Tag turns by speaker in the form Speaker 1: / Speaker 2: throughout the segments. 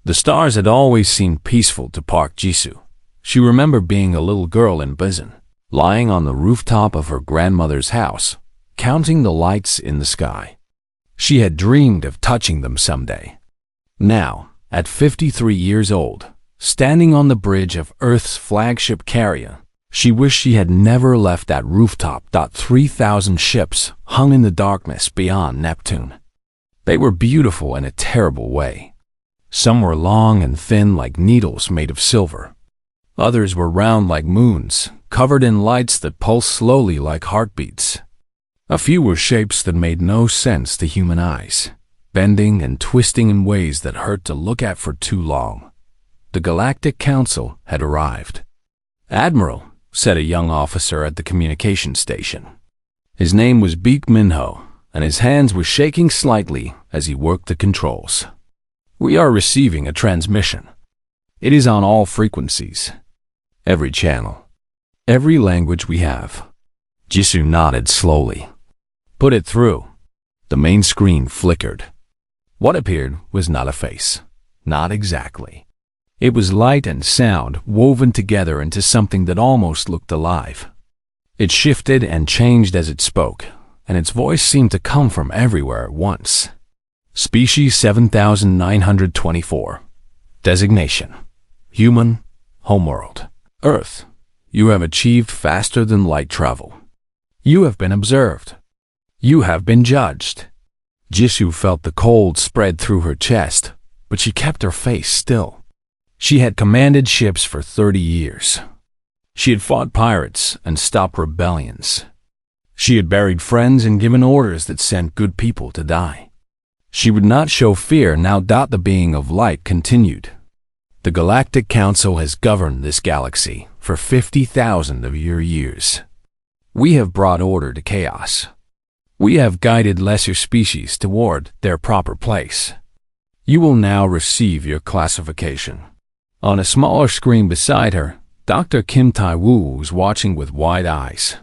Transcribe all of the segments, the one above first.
Speaker 1: The stars had always seemed peaceful to Park Jisoo. She remembered being a little girl in Busan, lying on the rooftop of her grandmother's house, counting the lights in the sky. She had dreamed of touching them someday. Now, at 53 years old, standing on the bridge of Earth's flagship carrier, she wished she had never left that rooftop. 3,000 ships hung in the darkness beyond Neptune. They were beautiful in a terrible way. Some were long and thin like needles made of silver. Others were round like moons, covered in lights that pulsed slowly like heartbeats. A few were shapes that made no sense to human eyes, bending and twisting in ways that hurt to look at for too long. The Galactic Council had arrived. "Admiral," said a young officer at the communication station. His name was Baek Minho, and his hands were shaking slightly as he worked the controls. "We are receiving a transmission. It is on all frequencies. Every channel. Every language we have." Jisoo nodded slowly. "Put it through." The main screen flickered. What appeared was not a face. Not exactly. It was light and sound woven together into something that almost looked alive. It shifted and changed as it spoke, and its voice seemed to come from everywhere at once. Species 7924. Designation: Human, Homeworld. Earth, you have achieved faster than light travel. You have been observed. You have been judged. Jisoo felt the cold spread through her chest, but she kept her face still. She had commanded ships for 30 years. She had fought pirates and stopped rebellions. She had buried friends and given orders that sent good people to die. She would not show fear now. The being of light continued. The Galactic Council has governed this galaxy for 50,000 of your years. We have brought order to chaos. We have guided lesser species toward their proper place. You will now receive your classification. On a smaller screen beside her, Dr. Kim Tai-woo was watching with wide eyes.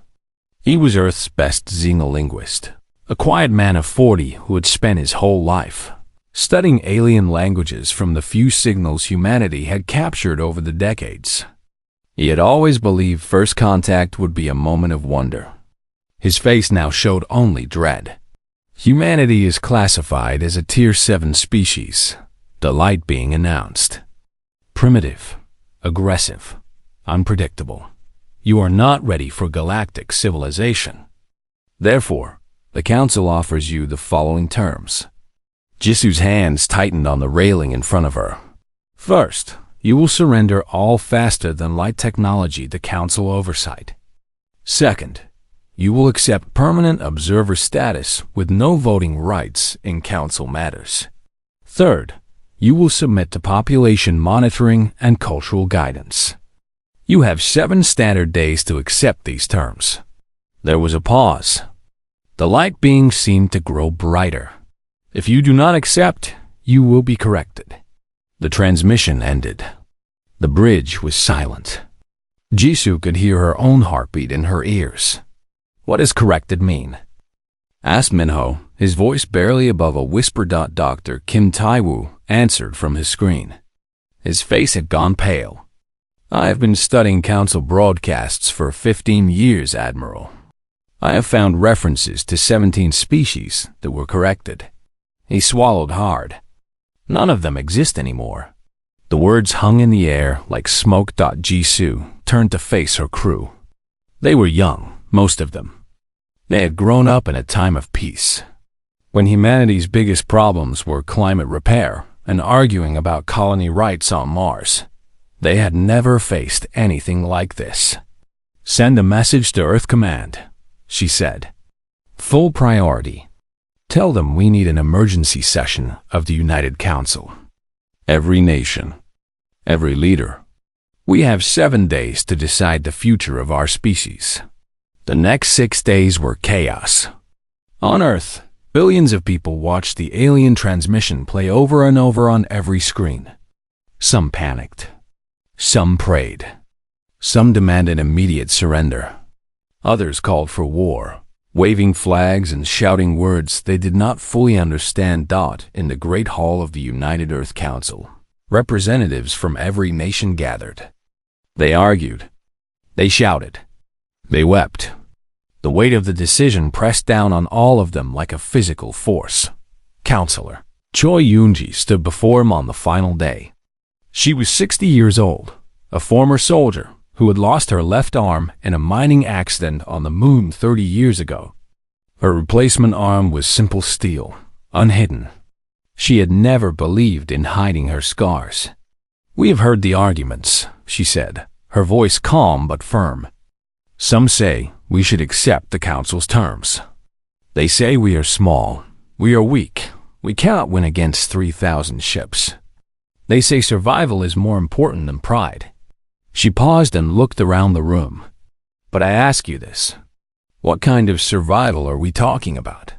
Speaker 1: He was Earth's best xenolinguist, a quiet man of 40 who had spent his whole life studying alien languages from the few signals humanity had captured over the decades. He had always believed first contact would be a moment of wonder. His face now showed only dread. Humanity is classified as a Tier 7 species, the light being announced. Primitive, aggressive, unpredictable. You are not ready for galactic civilization. Therefore, the Council offers you the following terms. Jisoo's hands tightened on the railing in front of her. First, you will surrender all faster-than-light technology to Council oversight. Second, you will accept permanent observer status with no voting rights in Council matters. Third, you will submit to population monitoring and cultural guidance. You have 7 standard days to accept these terms. There was a pause. The light being seemed to grow brighter. If you do not accept, you will be corrected. The transmission ended. The bridge was silent. Jisoo could hear her own heartbeat in her ears. "What does corrected mean?" asked Minho, his voice barely above a whisper. Dr. Kim Tai-woo answered from his screen. His face had gone pale. "I have been studying Council broadcasts for 15 years, Admiral. I have found references to 17 species that were corrected." He swallowed hard. None of them exist anymore. The words hung in the air like smoke. Jisoo turned to face her crew. They were young, most of them. They had grown up in a time of peace, when humanity's biggest problems were climate repair and arguing about colony rights on Mars. They had never faced anything like this. "Send a message to Earth Command," she said. "Full priority. Tell them we need an emergency session of the United Council. Every nation, every leader. We have 7 days to decide the future of our species." The next 6 days were chaos. On Earth, billions of people watched the alien transmission play over and over on every screen. Some panicked. Some prayed. Some demanded immediate surrender. Others called for war, waving flags and shouting words they did not fully understand. In the Great Hall of the United Earth Council, Representatives from every nation gathered. They argued. They shouted. They wept. The weight of the decision pressed down on all of them like a physical force. Counselor Choi Yoonji stood before him on the final day. She was 60 years old, a former soldier who had lost her left arm in a mining accident on the moon 30 years ago. Her replacement arm was simple steel, unhidden. She had never believed in hiding her scars. "We have heard the arguments," she said, her voice calm but firm. "Some say we should accept the Council's terms. They say we are small, we are weak, we cannot win against 3,000 ships. They say survival is more important than pride." She paused and looked around the room. "But I ask you this. What kind of survival are we talking about?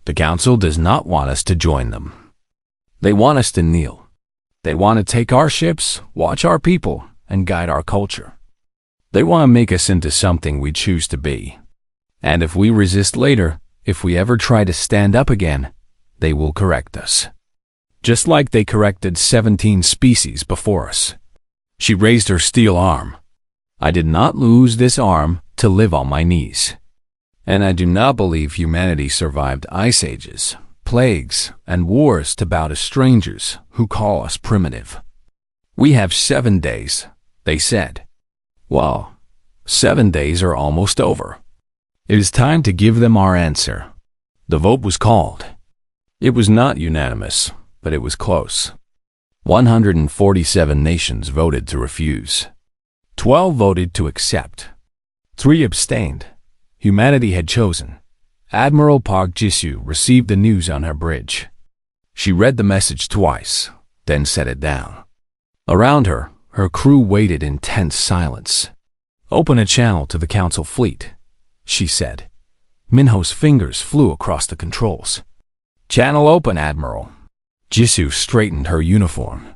Speaker 1: The Council does not want us to join them. They want us to kneel. They want to take our ships, watch our people, and guide our culture. They want to make us into something we choose to be. And if we resist later, if we ever try to stand up again, they will correct us. Just like they corrected 17 species before us." She raised her steel arm. "I did not lose this arm to live on my knees. And I do not believe humanity survived ice ages, plagues, and wars to bow to strangers who call us primitive. We have 7 days," they said. "Well, 7 days are almost over. It is time to give them our answer." The vote was called. It was not unanimous, but it was close. 147 nations voted to refuse. 12 voted to accept. 3 abstained. Humanity had chosen. Admiral Park Jisoo received the news on her bridge. She read the message twice, then set it down. Around her, her crew waited in tense silence. "Open a channel to the Council fleet," she said. Minho's fingers flew across the controls. "Channel open, Admiral." Jisoo straightened her uniform.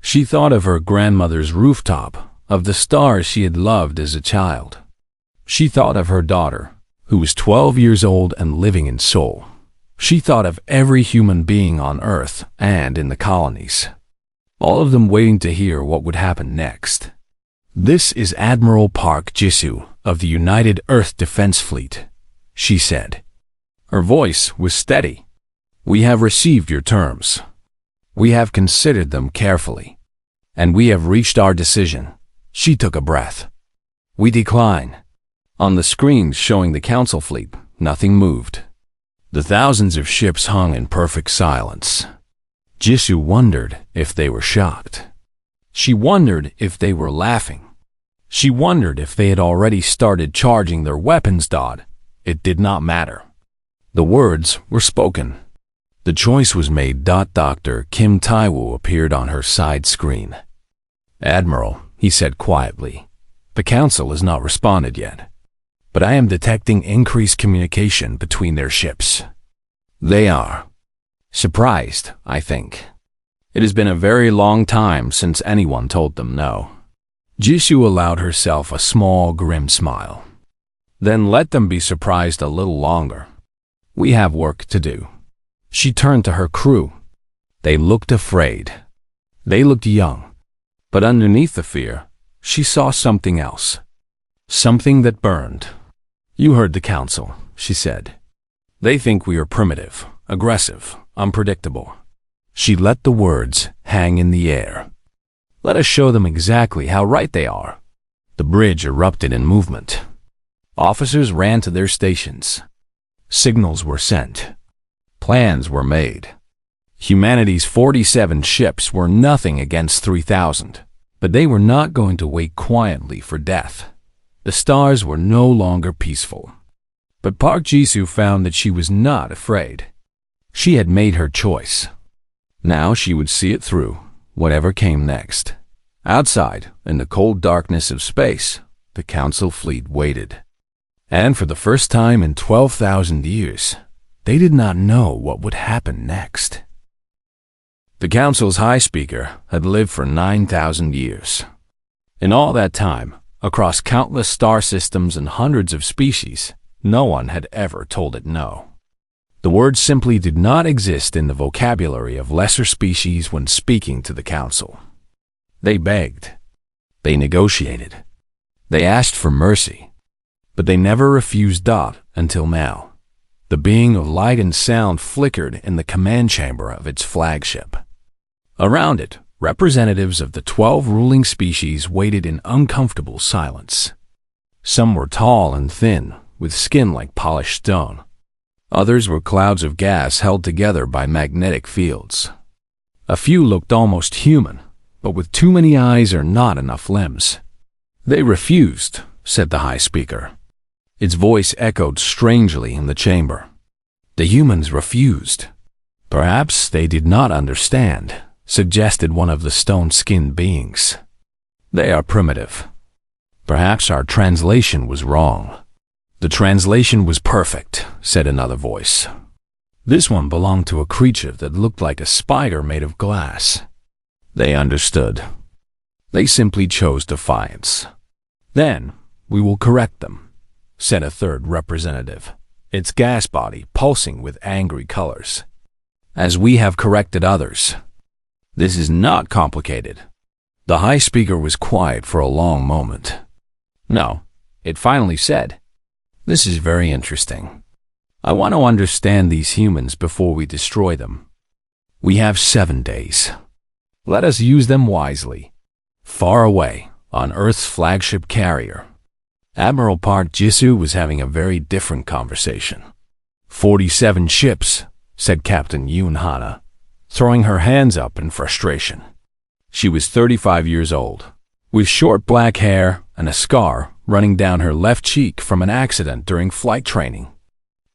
Speaker 1: She thought of her grandmother's rooftop, of the stars she had loved as a child. She thought of her daughter, who was 12 years old and living in Seoul. She thought of every human being on Earth and in the colonies, all of them waiting to hear what would happen next. "This is Admiral Park Jisoo of the United Earth Defense Fleet," she said. Her voice was steady. "We have received your terms. We have considered them carefully. And we have reached our decision." She took a breath. "We decline." On the screens showing the Council fleet, nothing moved. The thousands of ships hung in perfect silence. Jisoo wondered if they were shocked. She wondered if they were laughing. She wondered if they had already started charging their weapons. It did not matter. The words were spoken. The choice was made. Dr. Kim Tae-woo appeared on her side screen. "Admiral," he said quietly, "the Council has not responded yet. But I am detecting increased communication between their ships. They are surprised, I think. It has been a very long time since anyone told them no." Jisoo allowed herself a small, grim smile. "Then let them be surprised a little longer. We have work to do." She turned to her crew. They looked afraid. They looked young. But underneath the fear, she saw something else. Something that burned. "You heard the Council," she said. "They think we are primitive, aggressive, unpredictable." She let the words hang in the air. "Let us show them exactly how right they are." The bridge erupted in movement. Officers ran to their stations. Signals were sent. Plans were made. Humanity's 47 ships were nothing against 3,000, but they were not going to wait quietly for death. The stars were no longer peaceful. But Park Jisoo found that she was not afraid. She had made her choice. Now she would see it through, whatever came next. Outside, in the cold darkness of space, the Council fleet waited. And for the first time in 12,000 years, they did not know what would happen next. The Council's High Speaker had lived for 9,000 years. In all that time, across countless star systems and hundreds of species, no one had ever told it no. The word simply did not exist in the vocabulary of lesser species when speaking to the council. They begged. They negotiated. They asked for mercy. But they never refused Dot until now. The being of light and sound flickered in the command chamber of its flagship. Around it, representatives of the 12 ruling species waited in uncomfortable silence. Some were tall and thin, with skin like polished stone. Others were clouds of gas held together by magnetic fields. A few looked almost human, but with too many eyes or not enough limbs. They refused, said the High Speaker. Its voice echoed strangely in the chamber. The humans refused. Perhaps they did not understand, suggested one of the stone-skinned beings. They are primitive. Perhaps our translation was wrong. The translation was perfect, said another voice. This one belonged to a creature that looked like a spider made of glass. They understood. They simply chose defiance. Then we will correct them, said a third representative, its gas body pulsing with angry colors. As we have corrected others. This is not complicated. The High Speaker was quiet for a long moment. No, it finally said, "This is very interesting. I want to understand these humans before we destroy them. We have 7 days. Let us use them wisely." Far away, on Earth's flagship carrier, Admiral Park Jisoo was having a very different conversation. 47 ships, said Captain Yoon Hana, throwing her hands up in frustration. She was 35 years old, with short black hair and a scar running down her left cheek from an accident during flight training.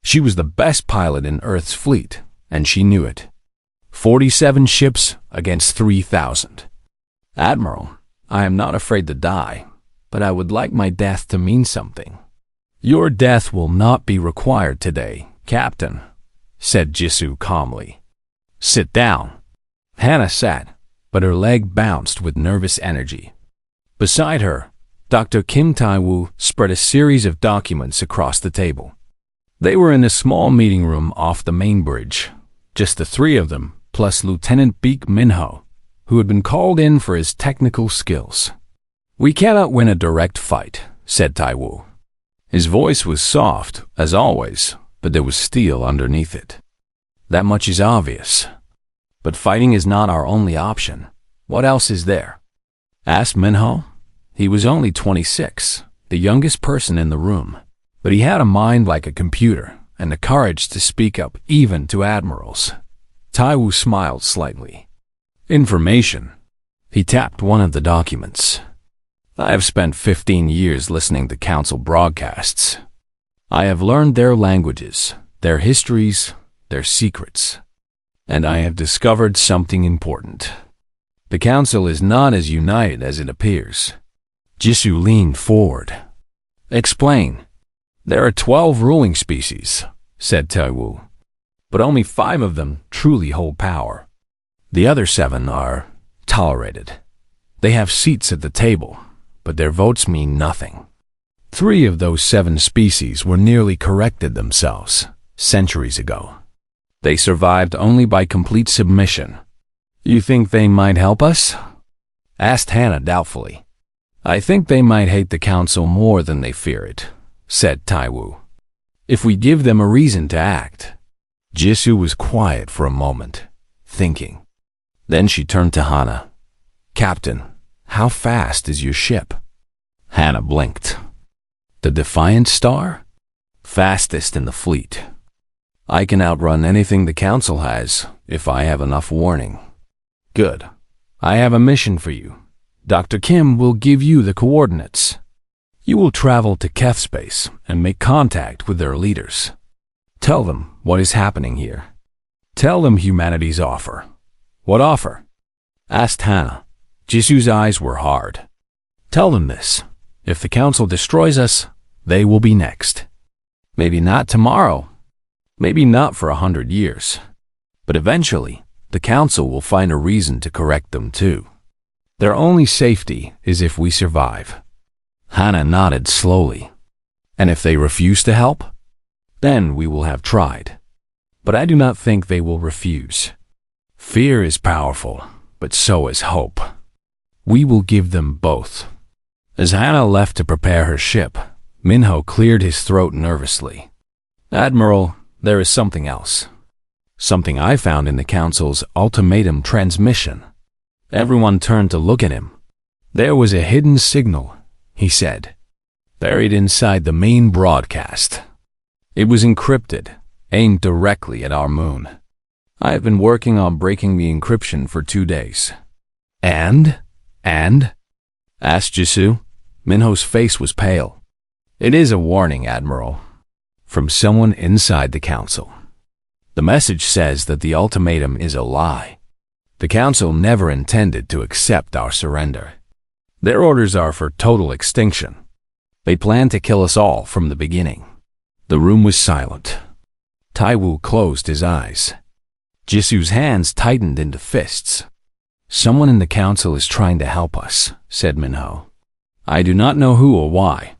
Speaker 1: She was the best pilot in Earth's fleet, and she knew it. 47 ships against 3,000. "Admiral, I am not afraid to die, but I would like my death to mean something." "Your death will not be required today, Captain," said Jisoo calmly. "Sit down." Hannah sat, but her leg bounced with nervous energy. Beside her, Dr. Kim Tai-woo spread a series of documents across the table. They were in a small meeting room off the main bridge, just the three of them, plus Lieutenant Baek Min-ho, who had been called in for his technical skills. "We cannot win a direct fight," said Tai-woo. His voice was soft, as always, but there was steel underneath it. "That much is obvious. But fighting is not our only option. What else is there?" asked Min-ho. He was only 26, the youngest person in the room, but he had a mind like a computer and the courage to speak up even to admirals. Tai-woo smiled slightly. "Information." He tapped one of the documents. "I have spent 15 years listening to council broadcasts. I have learned their languages, their histories, their secrets. And I have discovered something important. The council is not as united as it appears." Jisoo leaned forward. "Explain." "There are 12 ruling species," said Tai-woo, "but only 5 of them truly hold power. The other 7 are tolerated. They have seats at the table, but their votes mean nothing. 3 of those 7 species were nearly corrected themselves centuries ago. They survived only by complete submission." "You think they might help us?" asked Hannah doubtfully. "I think they might hate the council more than they fear it," said Tai-woo. "If we give them a reason to act." Jisoo was quiet for a moment, thinking. Then she turned to Hannah. "Captain, how fast is your ship?" Hannah blinked. "The Defiance Star? Fastest in the fleet. I can outrun anything the council has if I have enough warning." "Good. I have a mission for you. Dr. Kim will give you the coordinates. You will travel to Keth Space and make contact with their leaders. Tell them what is happening here. Tell them humanity's offer." "What offer?" asked Hannah. Jisoo's eyes were hard. "Tell them this. If the council destroys us, they will be next. Maybe not tomorrow. Maybe not for 100 years. But eventually, the council will find a reason to correct them too. Their only safety is if we survive." Hannah nodded slowly. "And if they refuse to help? Then we will have tried." but I do not think they will refuse. Fear is powerful, but so is hope. We will give them both." As Hannah left to prepare her ship, Minho cleared his throat nervously. "Admiral, there is something else. Something I found in the Council's ultimatum transmission." Everyone turned to look at him. "There was a hidden signal," he said, "buried inside the main broadcast. It was encrypted, aimed directly at our moon. I have been working on breaking the encryption for 2 days." And? Asked Jisoo. Minho's face was pale. "It is a warning, Admiral, from someone inside the Council. The message says that the ultimatum is a lie. The Council never intended to accept our surrender. Their orders are for total extinction. They plan to kill us all from the beginning." The room was silent. Taiwu closed his eyes. Jisoo's hands tightened into fists. "Someone in the Council is trying to help us," said Minho. "I do not know who or why,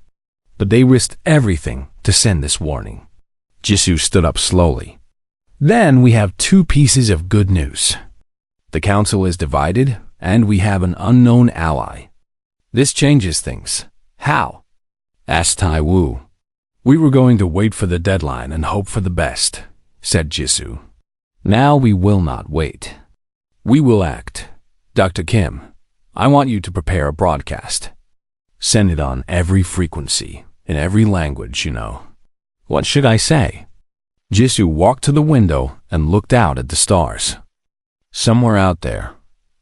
Speaker 1: but they risked everything to send this warning." Jisoo stood up slowly. "Then we have 2 pieces of good news. The Council is divided, and we have an unknown ally. This changes things." "How?" asked Taiwu. "We were going to wait for the deadline and hope for the best," said Jisoo. "Now we will not wait. We will act. Dr. Kim, I want you to prepare a broadcast. Send it on every frequency, in every language, you know." "What should I say?" Jisoo walked to the window and looked out at the stars. Somewhere out there,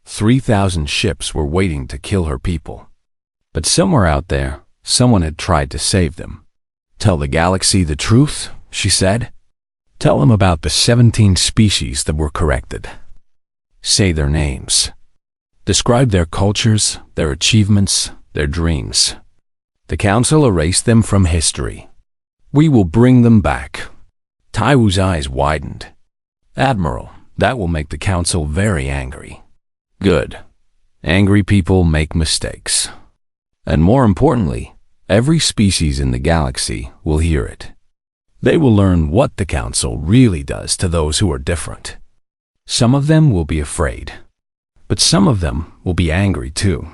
Speaker 1: 3,000 ships were waiting to kill her people. But somewhere out there, someone had tried to save them. "Tell the galaxy the truth," she said. "Tell them about the 17 species that were corrected. Say their names. Describe their cultures, their achievements, their dreams. The Council erased them from history. We will bring them back." Taiwu's eyes widened. "Admiral, that will make the Council very angry." "Good. Angry people make mistakes. And more importantly, every species in the galaxy will hear it. They will learn what the Council really does to those who are different. Some of them will be afraid, but some of them will be angry too."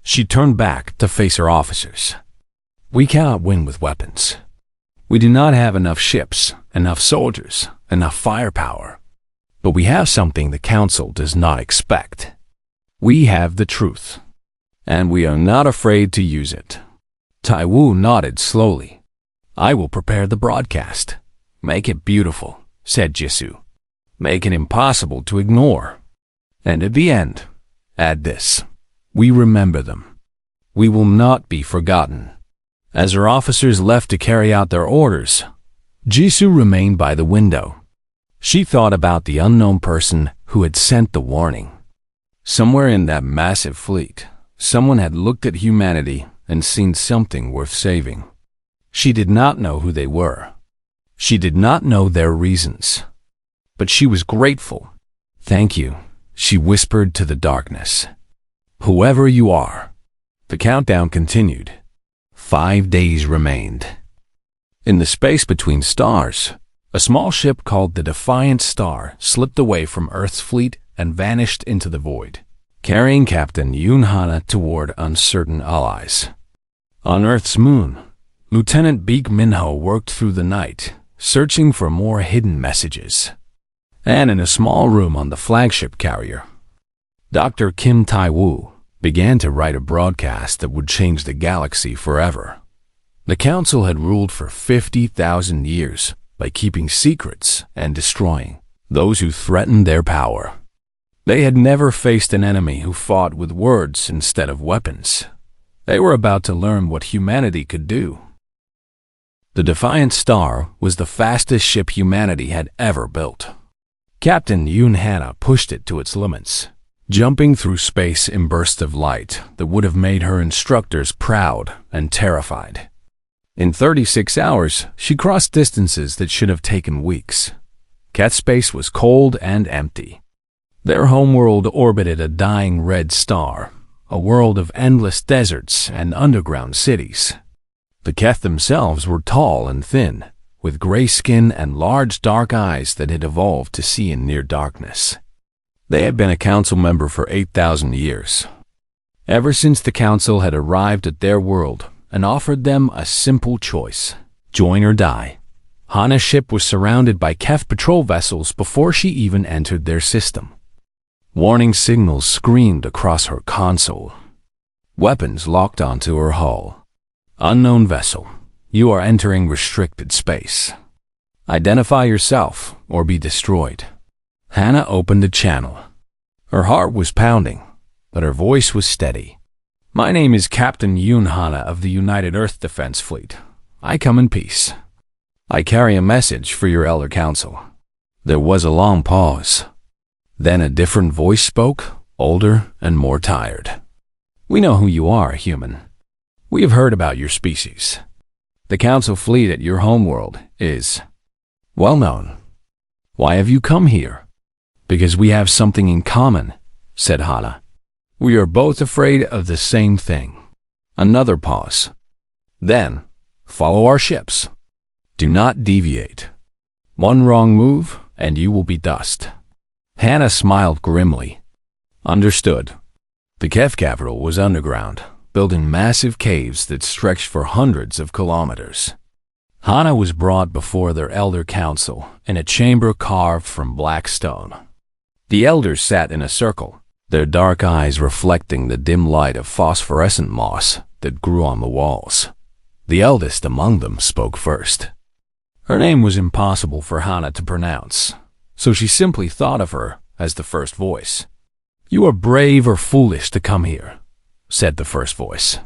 Speaker 1: She turned back to face her officers. "We cannot win with weapons. We do not have enough ships, enough soldiers, enough firepower. But we have something the Council does not expect. We have the truth, and we are not afraid to use it." Taiwu nodded slowly. "I will prepare the broadcast. Make it beautiful," said Jisoo. "Make it impossible to ignore. And at the end, add this: we remember them. We will not be forgotten." As her officers left to carry out their orders, Jisoo remained by the window. She thought about the unknown person who had sent the warning. Somewhere in that massive fleet, someone had looked at humanity and seen something worth saving. She did not know who they were. She did not know their reasons. But she was grateful. "Thank you," she whispered to the darkness. "Whoever you are." The countdown continued. 5 days remained. In the space between stars, a small ship called the Defiance Star slipped away from Earth's fleet and vanished into the void, carrying Captain Yoon Hana toward uncertain allies. On Earth's moon, Lieutenant Baek Minho worked through the night, searching for more hidden messages. And in a small room on the flagship carrier, Dr. Kim Tae-woo began to write a broadcast that would change the galaxy forever. The Council had ruled for 50,000 years by keeping secrets and destroying those who threatened their power. They had never faced an enemy who fought with words instead of weapons. They were about to learn what humanity could do. The Defiance Star was the fastest ship humanity had ever built. Captain Yoon Hana pushed it to its limits, jumping through space in bursts of light that would have made her instructors proud and terrified. In 36 hours, she crossed distances that should have taken weeks. Cat space was cold and empty. Their homeworld orbited a dying red star, a world of endless deserts and underground cities. The Keth themselves were tall and thin, with gray skin and large dark eyes that had evolved to see in near darkness. They had been a council member for 8,000 years. Ever since the council had arrived at their world and offered them a simple choice: join or die. Hana's ship was surrounded by Kef patrol vessels before she even entered their system. Warning signals screamed across her console. Weapons locked onto her hull. Unknown vessel, you are entering restricted space. Identify yourself or be destroyed. Hana opened the channel. Her heart was pounding, but her voice was steady. My name is Captain Yoon Hana of the United Earth Defense Fleet. I come in peace. I carry a message for your Elder Council. There was a long pause. Then a different voice spoke, older and more tired. We know who you are, human. We have heard about your species. The Council fleet at your homeworld is well known. Why have you come here? Because we have something in common, said Hana. We are both afraid of the same thing. Another pause. Then, follow our ships. Do not deviate. One wrong move, and you will be dust. Hana smiled grimly. Understood. The Kef capital was underground, built in massive caves that stretched for hundreds of kilometers. Hana was brought before their Elder Council in a chamber carved from black stone. The elders sat in a circle, their dark eyes reflecting the dim light of phosphorescent moss that grew on the walls. The eldest among them spoke first. Her name was impossible for Hana to pronounce, so she simply thought of her as the first voice. You are brave or foolish to come here, said the first voice.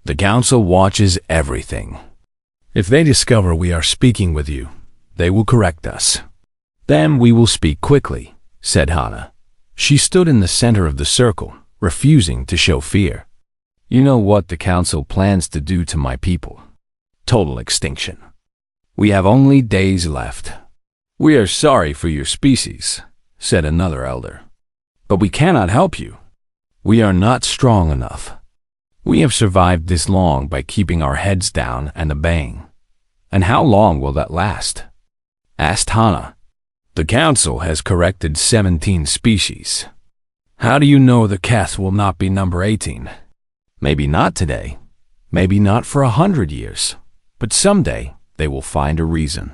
Speaker 1: The council watches everything. If they discover we are speaking with you, they will correct us. Then we will speak quickly, said Hana. She stood in the center of the circle, refusing to show fear. You know what the council plans to do to my people. Total extinction. We have only days left. We are sorry for your species, said another elder. But we cannot help you. We are not strong enough. We have survived this long by keeping our heads down and obeying. And how long will that last? Asked Hana. The council has corrected 17 species. How do you know the Keth will not be number 18? Maybe not today, maybe not for 100 years, but someday they will find a reason.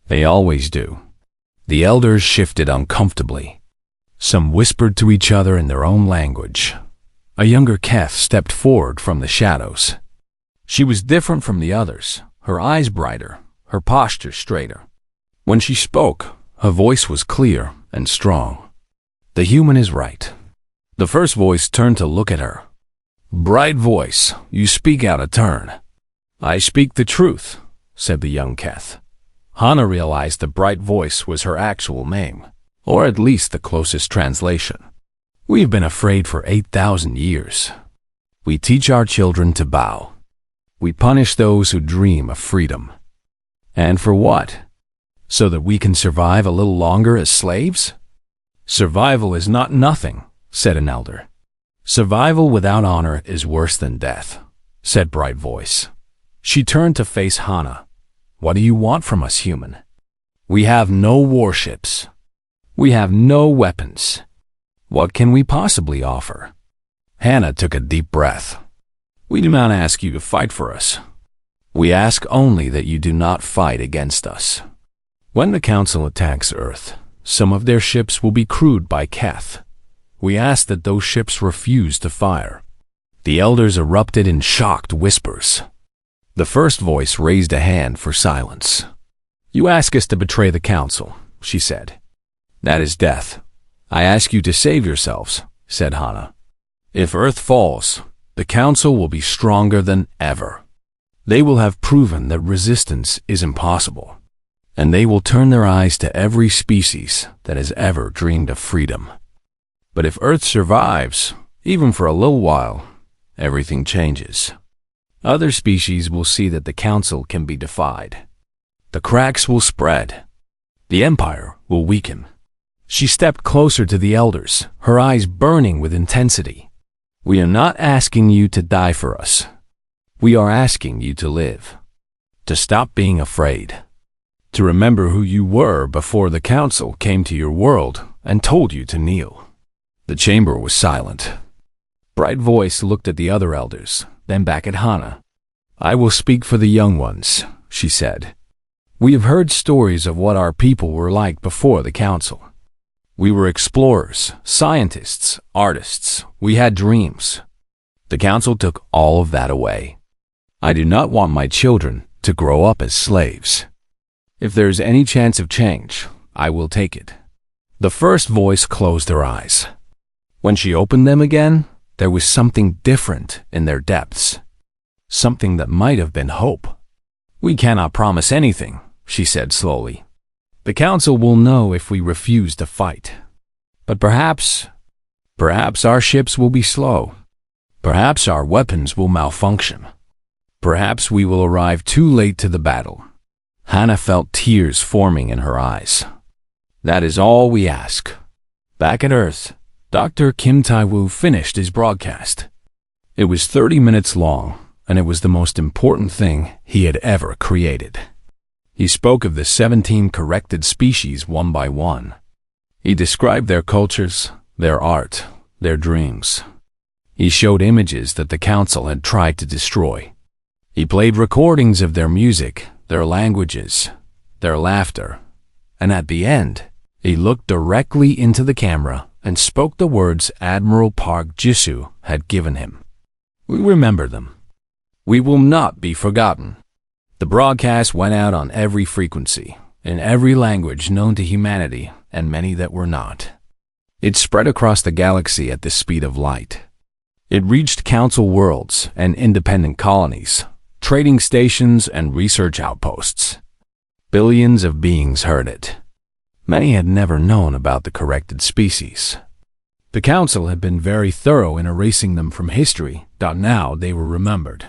Speaker 1: They always do. The elders shifted uncomfortably. Some whispered to each other in their own language. A younger Keth stepped forward from the shadows. She was different from the others, her eyes brighter, her posture straighter. When she spoke, her voice was clear and strong. The human is right. The first voice turned to look at her. Bright voice, you speak out of turn. I speak the truth, said the young Keth. Hana realized the bright voice was her actual name, or at least the closest translation. We've been afraid for 8,000 years. We teach our children to bow. We punish those who dream of freedom. And for what? So that we can survive a little longer as slaves? Survival is not nothing, said an elder. Survival without honor is worse than death, said Bright Voice. She turned to face Hana. What do you want from us, human? We have no warships. We have no weapons. What can we possibly offer? Hana took a deep breath. We do not ask you to fight for us. We ask only that you do not fight against us. When the Council attacks Earth, some of their ships will be crewed by Keth. We ask that those ships refuse to fire. The elders erupted in shocked whispers. The first voice raised a hand for silence. You ask us to betray the Council, she said. That is death. I ask you to save yourselves, said Hana. If Earth falls, the Council will be stronger than ever. They will have proven that resistance is impossible, and they will turn their eyes to every species that has ever dreamed of freedom. But if Earth survives, even for a little while, everything changes. Other species will see that the Council can be defied. The cracks will spread. The Empire will weaken. She stepped closer to the elders, her eyes burning with intensity. We are not asking you to die for us. We are asking you to live, to stop being afraid, to remember who you were before the council came to your world and told you to kneel. The chamber was silent. Bright Voice looked at the other elders, then back at Hana. "I will speak for the young ones," she said. "We have heard stories of what our people were like before the council. We were explorers, scientists, artists. We had dreams. The council took all of that away. I do not want my children to grow up as slaves. If there is any chance of change, I will take it." The first voice closed her eyes. When she opened them again, there was something different in their depths. Something that might have been hope. "We cannot promise anything," she said slowly. "The council will know if we refuse to fight. But perhaps our ships will be slow. Perhaps our weapons will malfunction. Perhaps we will arrive too late to the battle." Hana felt tears forming in her eyes. "That is all we ask." Back at Earth, Dr. Kim Tai-woo finished his broadcast. It was 30 minutes long, and it was the most important thing he had ever created. He spoke of the 17 corrected species one by one. He described their cultures, their art, their dreams. He showed images that the council had tried to destroy. He played recordings of their music, their languages, their laughter, and at the end, he looked directly into the camera and spoke the words Admiral Park Jisoo had given him. "We remember them. We will not be forgotten." The broadcast went out on every frequency, in every language known to humanity and many that were not. It spread across the galaxy at the speed of light. It reached council worlds and independent colonies, trading stations and research outposts. Billions of beings heard it. Many had never known about the corrected species. The council had been very thorough in erasing them from history, now they were remembered.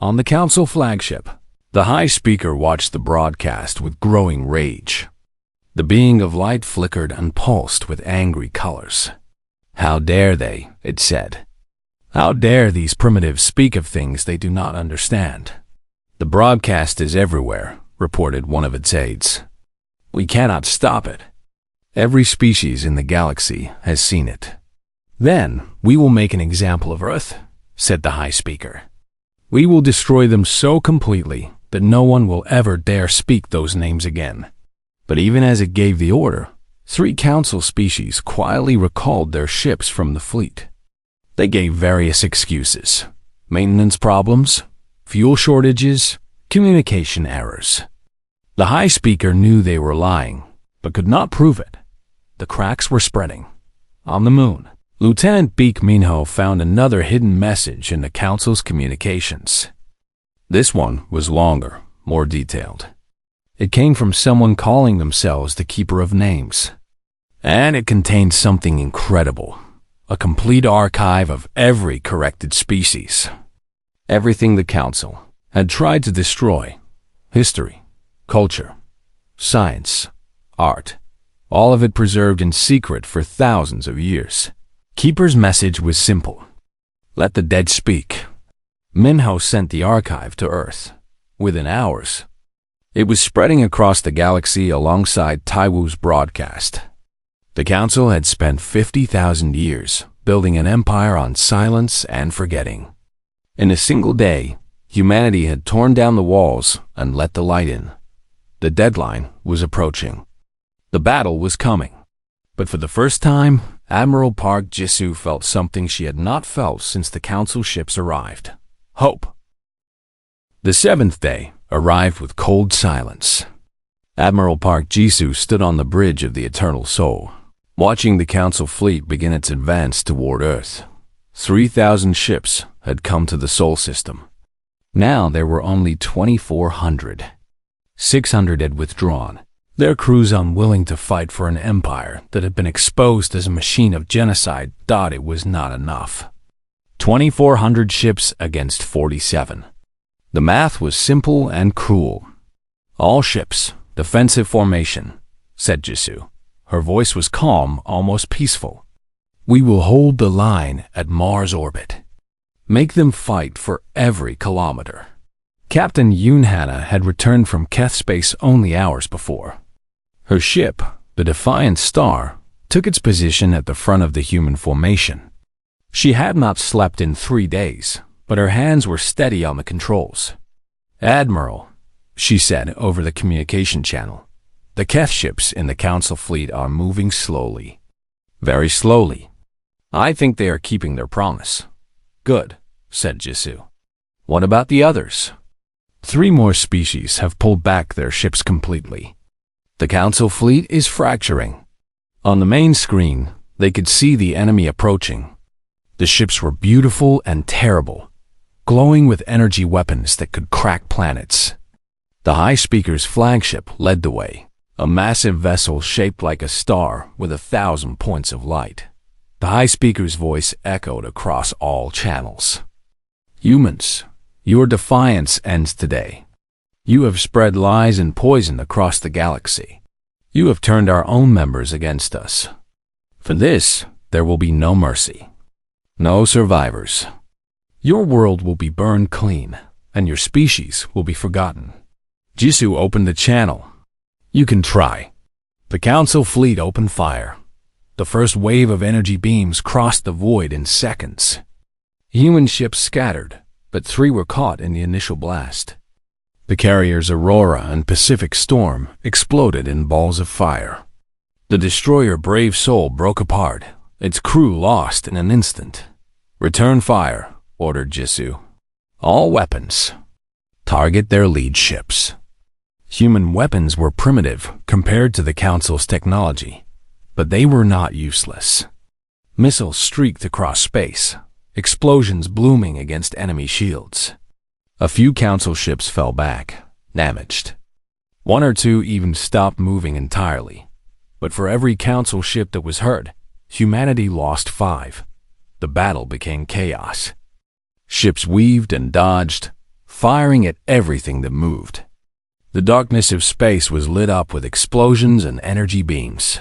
Speaker 1: On the council flagship, the High Speaker watched the broadcast with growing rage. The being of light flickered and pulsed with angry colors. "How dare they," it said. "How dare these primitives speak of things they do not understand?" "The broadcast is everywhere," reported one of its aides. "We cannot stop it. Every species in the galaxy has seen it." "Then we will make an example of Earth," said the High Speaker. "We will destroy them so completely that no one will ever dare speak those names again." But even as it gave the order, 3 council species quietly recalled their ships from the fleet. They gave various excuses: maintenance problems, fuel shortages, communication errors. The High Speaker knew they were lying, but could not prove it. The cracks were spreading. On the moon, Lieutenant Baek Minho found another hidden message in the council's communications. This one was longer, more detailed. It came from someone calling themselves the Keeper of Names. And it contained something incredible: a complete archive of every corrected species. Everything the council had tried to destroy: history, culture, science, art, all of it preserved in secret for thousands of years. Keeper's message was simple: let the dead speak. Minho sent the archive to Earth. Within hours, it was spreading across the galaxy alongside Tai-woo's broadcast. The council had spent 50,000 years building an empire on silence and forgetting. In a single day, humanity had torn down the walls and let the light in. The deadline was approaching. The battle was coming. But for the first time, Admiral Park Jisoo felt something she had not felt since the council ships arrived: hope. The 7th day arrived with cold silence. Admiral Park Jisoo stood on the bridge of the Eternal Soul, watching the council fleet begin its advance toward Earth. 3,000 ships had come to the Sol system. Now there were only 2,400. 600 had withdrawn, their crews unwilling to fight for an empire that had been exposed as a machine of genocide. It was not enough. 2,400 ships against 47. The math was simple and cruel. "All ships, defensive formation," said Jisoo. Her voice was calm, almost peaceful. "We will hold the line at Mars orbit. Make them fight for every kilometer. Captain Yoon Hana had returned from Keth space only hours before. Her ship, the Defiance Star, took its position at the front of the human formation. She had not slept in 3 days, but her hands were steady on the controls. "Admiral," she said over the communication channel, "the Keth ships in the Council fleet are moving slowly. Very slowly. I think they are keeping their promise." "Good," said Jisoo. "What about the others?" "3 more species have pulled back their ships completely. The Council fleet is fracturing." On the main screen, they could see the enemy approaching. The ships were beautiful and terrible, glowing with energy weapons that could crack planets. The High Speaker's flagship led the way, a massive vessel shaped like a star with 1,000 points of light. The High Speaker's voice echoed across all channels. "Humans, your defiance ends today. You have spread lies and poison across the galaxy. You have turned our own members against us. For this, there will be no mercy. No survivors. Your world will be burned clean, and your species will be forgotten." Jisoo opened the channel. "You can try." The Council fleet opened fire. The first wave of energy beams crossed the void in seconds. Human ships scattered, but 3 were caught in the initial blast. The carriers Aurora and Pacific Storm exploded in balls of fire. The destroyer Brave Soul broke apart, its crew lost in an instant. "Return fire," ordered Jisoo. "All weapons. Target their lead ships." Human weapons were primitive compared to the Council's technology, but they were not useless. Missiles streaked across space, explosions blooming against enemy shields. A few Council ships fell back, damaged. 1 or 2 even stopped moving entirely. But for every Council ship that was hurt, humanity lost 5. The battle became chaos. Ships weaved and dodged, firing at everything that moved. The darkness of space was lit up with explosions and energy beams.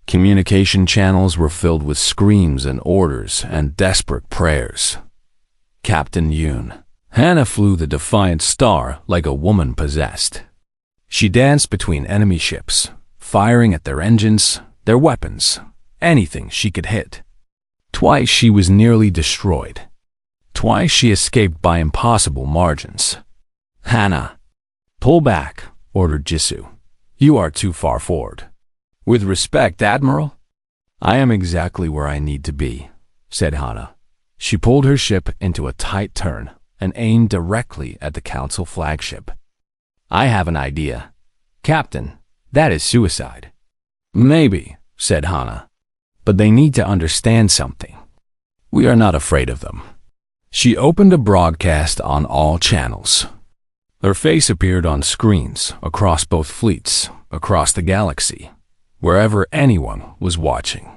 Speaker 1: Communication channels were filled with screams and orders and desperate prayers. Captain Yoon Hana flew the Defiant Star like a woman possessed. She danced between enemy ships, firing at their engines, their weapons, anything she could hit. Twice she was nearly destroyed. Twice she escaped by impossible margins. "Hana, pull back," ordered Jisoo. "You are too far forward." "With respect, Admiral." "I am exactly where I need to be," said Hana. She pulled her ship into a tight turn and aimed directly at the Council flagship. "I have an idea." "Captain, that is suicide." "Maybe," said Hana. "But they need to understand something. We are not afraid of them." She opened a broadcast on all channels. Her face appeared on screens across both fleets, across the galaxy, wherever anyone was watching.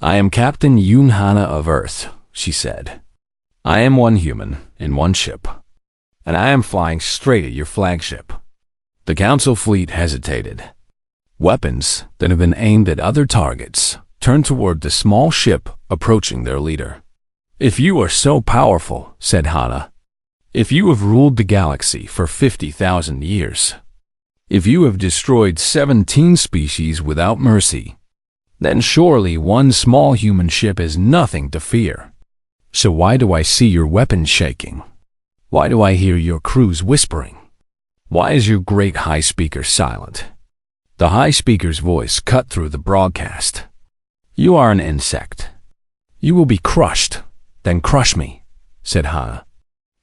Speaker 1: "I am Captain Yoon Hana of Earth," she said. "I am 1 human in 1 ship, and I am flying straight at your flagship." The Council fleet hesitated. Weapons that had been aimed at other targets turned toward the small ship approaching their leader. "If you are so powerful," said Hana, "if you have ruled the galaxy for 50,000 years, if you have destroyed 17 species without mercy, then surely 1 small human ship is nothing to fear. So why do I see your weapons shaking? Why do I hear your crews whispering? Why is your great High Speaker silent?" The High Speaker's voice cut through the broadcast. "You are an insect. You will be crushed, then crush me," said Hana.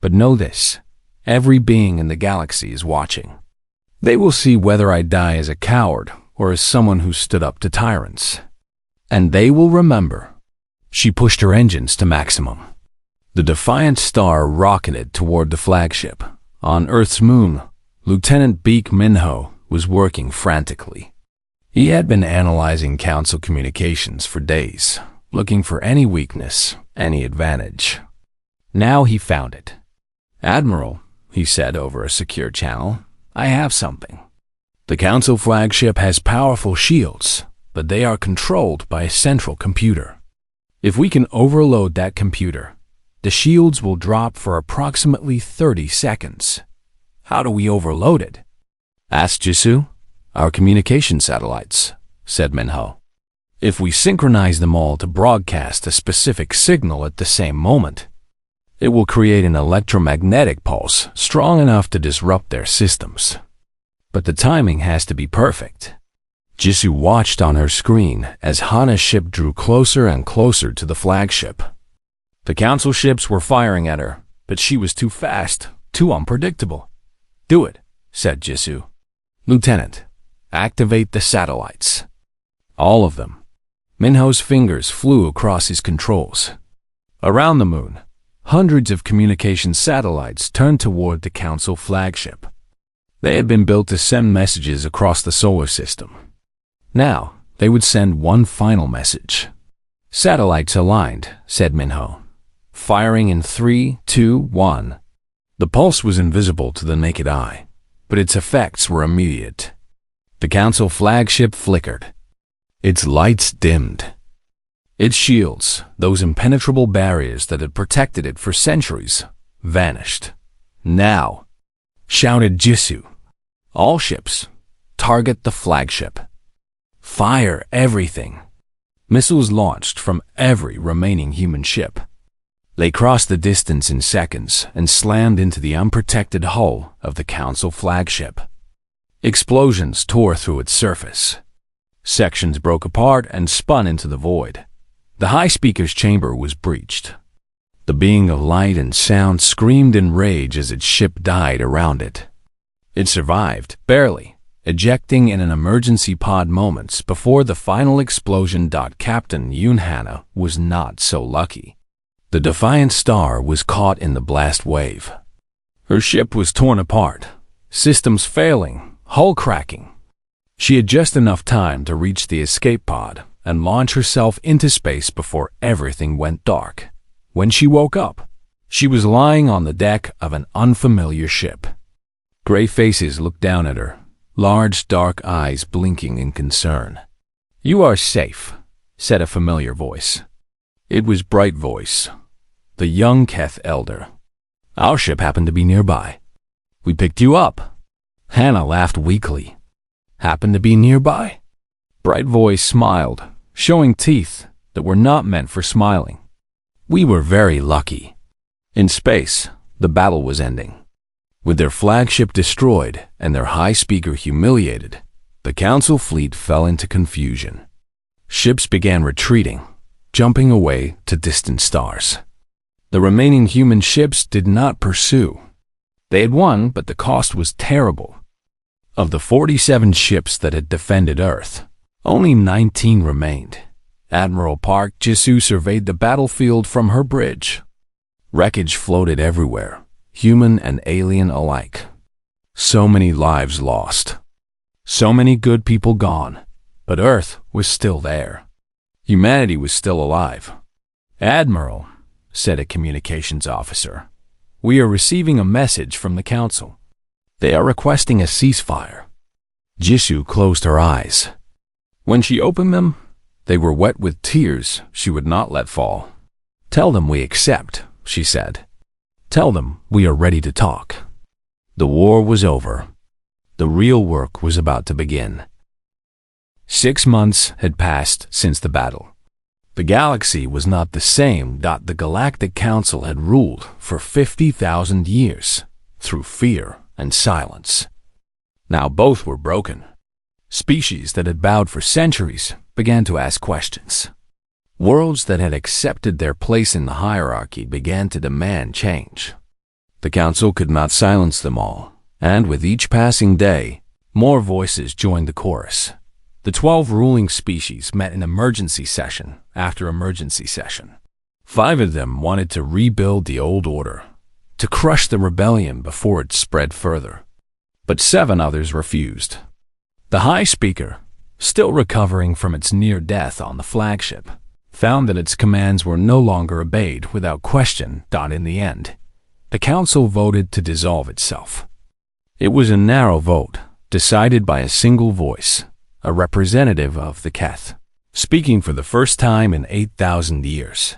Speaker 1: "But know this, every being in the galaxy is watching. They will see whether I die as a coward or as someone who stood up to tyrants. And they will remember." She pushed her engines to maximum. The Defiant Star rocketed toward the flagship. On Earth's moon, Lieutenant Baek Minho was working frantically. He had been analyzing Council communications for days, looking for any weakness, any advantage. Now he found it. "Admiral," he said over a secure channel, "I have something. The Council flagship has powerful shields, but they are controlled by a central computer. If we can overload that computer, the shields will drop for approximately 30 seconds. How do we overload it? Asked Jisoo. Our communication satellites, said Minho. If we synchronize them all to broadcast a specific signal at the same moment, it will create an electromagnetic pulse strong enough to disrupt their systems. But the timing has to be perfect. Jisoo watched on her screen as Hana's ship drew closer and closer to the flagship. The council ships were firing at her, but she was too fast, too unpredictable. Do it, said Jisoo. Lieutenant, activate the satellites. All of them. Minho's fingers flew across his controls. Around the moon, hundreds of communication satellites turned toward the council flagship. They had been built to send messages across the solar system. Now, they would send one final message. Satellites aligned, said Minho. Firing in 3, 2, 1. The pulse was invisible to the naked eye, but its effects were immediate. The council flagship flickered. Its lights dimmed. Its shields, those impenetrable barriers that had protected it for centuries, vanished. Now, shouted Jisoo. All ships, target the flagship. Fire everything. Missiles launched from every remaining human ship. They crossed the distance in seconds and slammed into the unprotected hull of the council flagship. Explosions tore through its surface. Sections broke apart and spun into the void. The high speaker's chamber was breached. The being of light and sound screamed in rage as its ship died around it. It survived, barely, ejecting in an emergency pod moments before the final explosion. Captain Yoon Hana was not so lucky. The Defiance star was caught in the blast wave. Her ship was torn apart, systems failing, hull cracking. She had just enough time to reach the escape pod and launch herself into space before everything went dark. When she woke up, she was lying on the deck of an unfamiliar ship. Gray faces looked down at her, large dark eyes blinking in concern. You are safe, said a familiar voice. It was Bright Voice, the young Keth elder. Our ship happened to be nearby. We picked you up. Hannah laughed weakly. Happened to be nearby? Bright Voice smiled, showing teeth that were not meant for smiling. We were very lucky. In space, the battle was ending. With their flagship destroyed and their high speaker humiliated, the council fleet fell into confusion. Ships began retreating, jumping away to distant stars. The remaining human ships did not pursue. They had won, but the cost was terrible. Of the 47 ships that had defended Earth, only 19 remained. Admiral Park Jisoo surveyed the battlefield from her bridge. Wreckage floated everywhere, human and alien alike. So many lives lost. So many good people gone, but Earth was still there. Humanity was still alive. Admiral, said a communications officer, we are receiving a message from the council. They are requesting a ceasefire. Jisoo closed her eyes. When she opened them, they were wet with tears she would not let fall. Tell them we accept, she said. Tell them we are ready to talk. The war was over. The real work was about to begin. 6 months had passed since the battle. The galaxy was not the same. The Galactic Council had ruled for 50,000 years through fear and silence. Now both were broken. Species that had bowed for centuries began to ask questions. Worlds that had accepted their place in the hierarchy began to demand change. The council could not silence them all, and with each passing day, more voices joined the chorus. The 12 ruling species met in emergency session after emergency session. 5 of them wanted to rebuild the old order, to crush the rebellion before it spread further. But 7 others refused. The High Speaker, still recovering from its near death on the flagship, found that its commands were no longer obeyed without question. In the end, the council voted to dissolve itself. It was a narrow vote, decided by a single voice, a representative of the Keth, speaking for the first time in 8,000 years.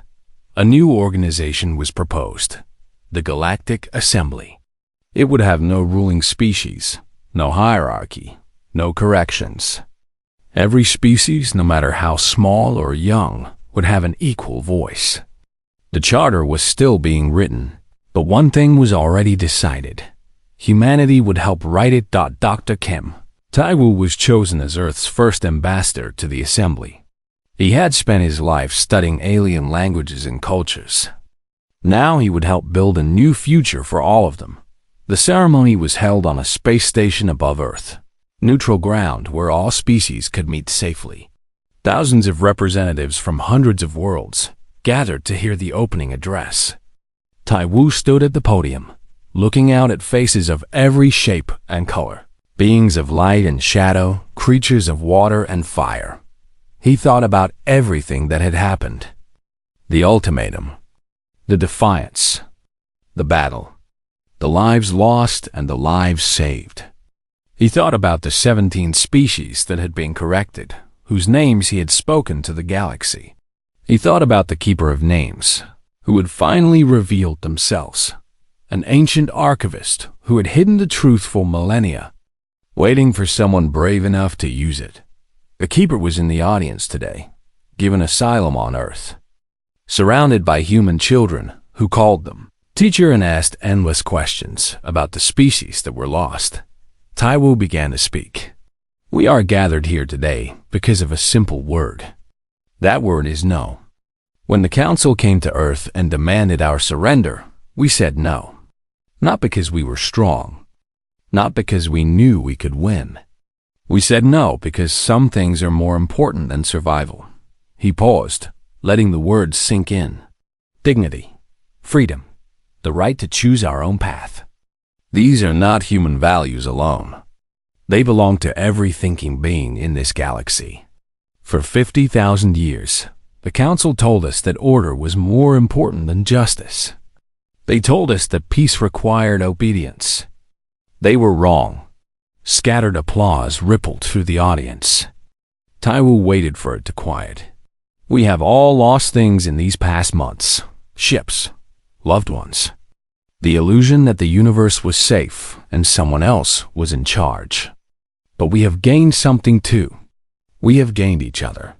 Speaker 1: A new organization was proposed, the Galactic Assembly. It would have no ruling species, no hierarchy, no corrections. Every species, no matter how small or young, would have an equal voice. The charter was still being written, but one thing was already decided. Humanity would help write it. Dr. Kim Taiwu was chosen as Earth's first ambassador to the Assembly. He had spent his life studying alien languages and cultures. Now he would help build a new future for all of them. The ceremony was held on a space station above Earth, neutral ground where all species could meet safely. Thousands of representatives from hundreds of worlds gathered to hear the opening address. Taiwu stood at the podium, looking out at faces of every shape and color, beings of light and shadow, creatures of water and fire. He thought about everything that had happened. The ultimatum, the defiance, the battle, the lives lost and the lives saved. He thought about the 17 species that had been corrected, whose names he had spoken to the galaxy. He thought about the Keeper of Names, who had finally revealed themselves, an ancient archivist who had hidden the truth for millennia, waiting for someone brave enough to use it. The Keeper was in the audience today, given asylum on Earth, surrounded by human children who called them teacher and asked endless questions about the species that were lost. Taiwu began to speak. We are gathered here today because of a simple word. That word is no. When the Council came to Earth and demanded our surrender, we said no. Not because we were strong, not because we knew we could win. We said no because some things are more important than survival. He paused, letting the words sink in. Dignity, freedom, the right to choose our own path. These are not human values alone. They belong to every thinking being in this galaxy. For 50,000 years, the Council told us that order was more important than justice. They told us that peace required obedience. They were wrong. Scattered applause rippled through the audience. Taiwu waited for it to quiet. We have all lost things in these past months. Ships, loved ones. The illusion that the universe was safe and someone else was in charge. But we have gained something too. We have gained each other.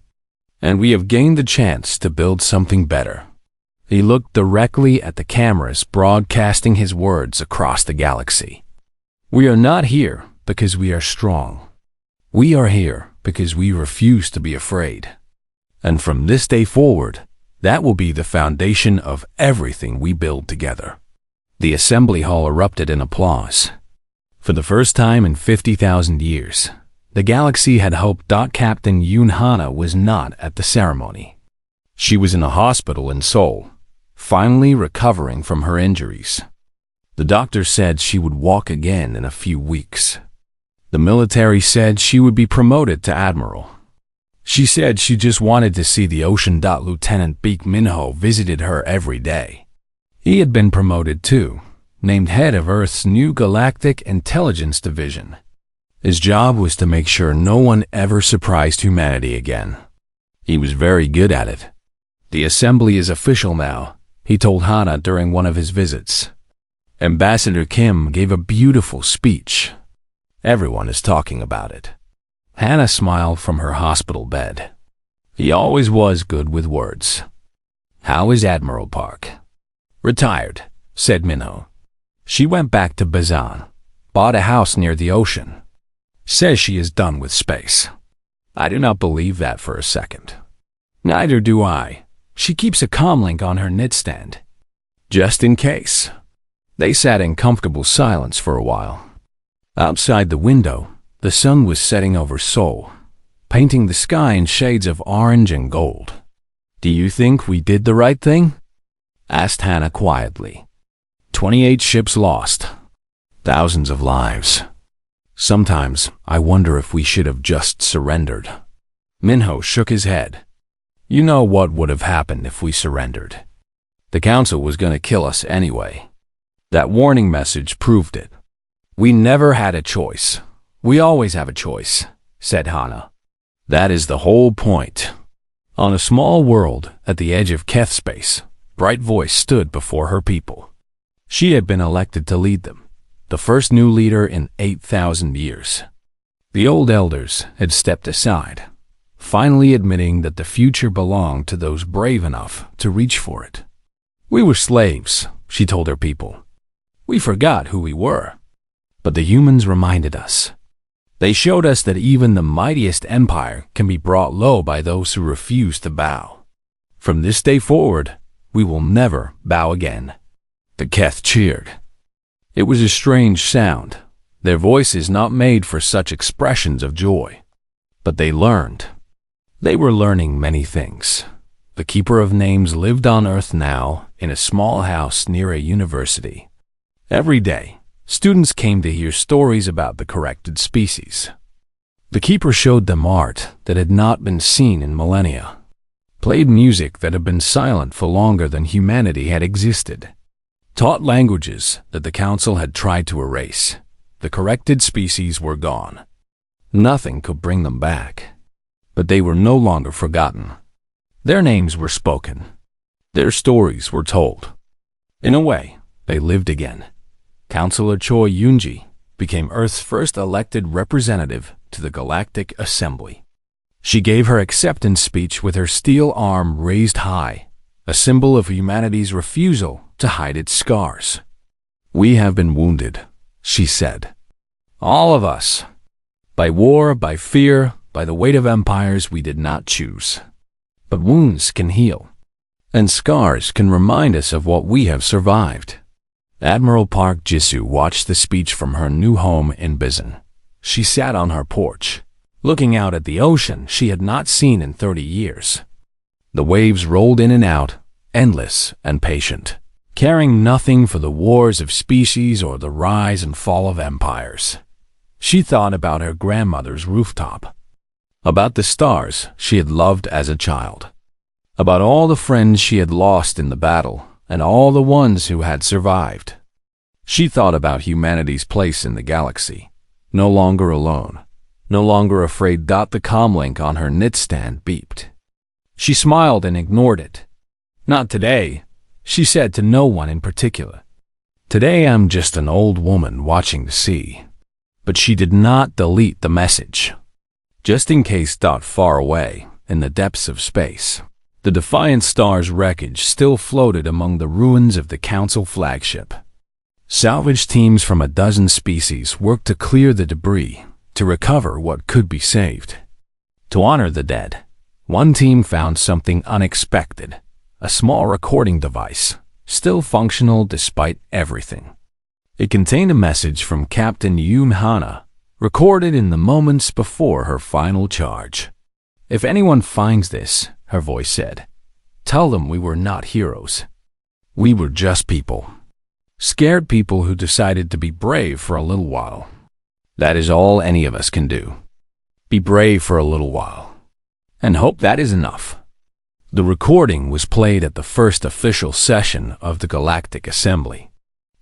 Speaker 1: And we have gained the chance to build something better. He looked directly at the cameras broadcasting his words across the galaxy. We are not here because we are strong. We are here because we refuse to be afraid. And from this day forward, that will be the foundation of everything we build together. The assembly hall erupted in applause. For the first time in 50,000 years, the galaxy had hoped. Captain Yoon Hana was not at the ceremony. She was in a hospital in Seoul, finally recovering from her injuries. The doctor said she would walk again in a few weeks. The military said she would be promoted to admiral. She said she just wanted to see the ocean. Lieutenant Baek Minho visited her every day. He had been promoted too, named head of Earth's new Galactic Intelligence Division. His job was to make sure no one ever surprised humanity again. He was very good at it. The assembly is official now, he told Hana during one of his visits. Ambassador Kim gave a beautiful speech. Everyone is talking about it. Hana smiled from her hospital bed. He always was good with words. How is Admiral Park? Retired, said Minho. She went back to Bazan, bought a house near the ocean. Says she is done with space. I do not believe that for a second. Neither do I. She keeps a comlink on her nightstand. Just in case. They sat in comfortable silence for a while. Outside the window, the sun was setting over Seoul, painting the sky in shades of orange and gold. Do you think we did the right thing? Asked Hana quietly. 28 ships lost. Thousands of lives. Sometimes I wonder if we should have just surrendered. Minho shook his head. You know what would have happened if we surrendered. The Council was going to kill us anyway. That warning message proved it. We never had a choice. We always have a choice, said Hana. That is the whole point. On a small world at the edge of Keth space, Bright Voice stood before her people. She had been elected to lead them, the first new leader in 8,000 years. The old elders had stepped aside, finally admitting that the future belonged to those brave enough to reach for it. We were slaves, she told her people. We forgot who we were. But the humans reminded us. They showed us that even the mightiest empire can be brought low by those who refuse to bow. From this day forward, we will never bow again. The Keth cheered. It was a strange sound, their voices not made for such expressions of joy. But they learned. They were learning many things. The Keeper of Names lived on Earth now in a small house near a university. Every day, students came to hear stories about the corrected species. The Keeper showed them art that had not been seen in millennia, played music that had been silent for longer than humanity had existed, taught languages that the Council had tried to erase. The corrected species were gone. Nothing could bring them back. But they were no longer forgotten. Their names were spoken. Their stories were told. In a way, they lived again. Councillor Choi Yoonji became Earth's first elected representative to the Galactic Assembly. She gave her acceptance speech with her steel arm raised high, a symbol of humanity's refusal to hide its scars. "We have been wounded," she said. "All of us. By war, by fear, by the weight of empires we did not choose. But wounds can heal, and scars can remind us of what we have survived." Admiral Park Jisoo watched the speech from her new home in Bizen. She sat on her porch, looking out at the ocean she had not seen in 30 years. The waves rolled in and out, endless and patient, caring nothing for the wars of species or the rise and fall of empires. She thought about her grandmother's rooftop, about the stars she had loved as a child, about all the friends she had lost in the battle and all the ones who had survived. She thought about humanity's place in the galaxy, no longer alone, no longer afraid. The comlink on her nightstand beeped. She smiled and ignored it. "Not today," she said to no one in particular. "Today I'm just an old woman watching the sea." But she did not delete the message. Just in case. Far away, in the depths of space, the Defiance star's wreckage still floated among the ruins of the Council flagship. Salvage teams from a dozen species worked to clear the debris, to recover what could be saved. To honor the dead, one team found something unexpected, a small recording device, still functional despite everything. It contained a message from Captain Yoon Hana, recorded in the moments before her final charge. "If anyone finds this," her voice said, "tell them we were not heroes. We were just people. Scared people who decided to be brave for a little while. That is all any of us can do. Be brave for a little while. And hope that is enough." The recording was played at the first official session of the Galactic Assembly.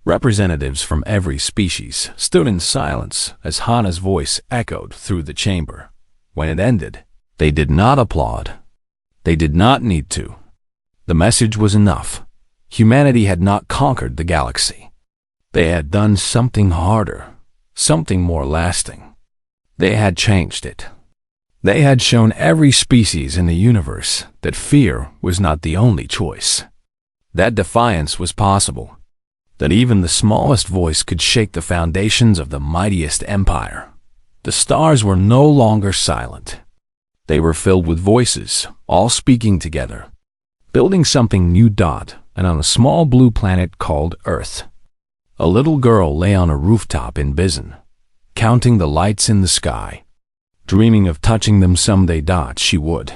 Speaker 1: Representatives from every species stood in silence as Hana's voice echoed through the chamber. When it ended, they did not applaud. They did not need to. The message was enough. Humanity had not conquered the galaxy. They had done something harder, something more lasting. They had changed it. They had shown every species in the universe that fear was not the only choice, that defiance was possible, that even the smallest voice could shake the foundations of the mightiest empire. The stars were no longer silent. They were filled with voices, all speaking together, building something new. And on a small blue planet called Earth, a little girl lay on a rooftop in Bizen, counting the lights in the sky, dreaming of touching them someday. She would.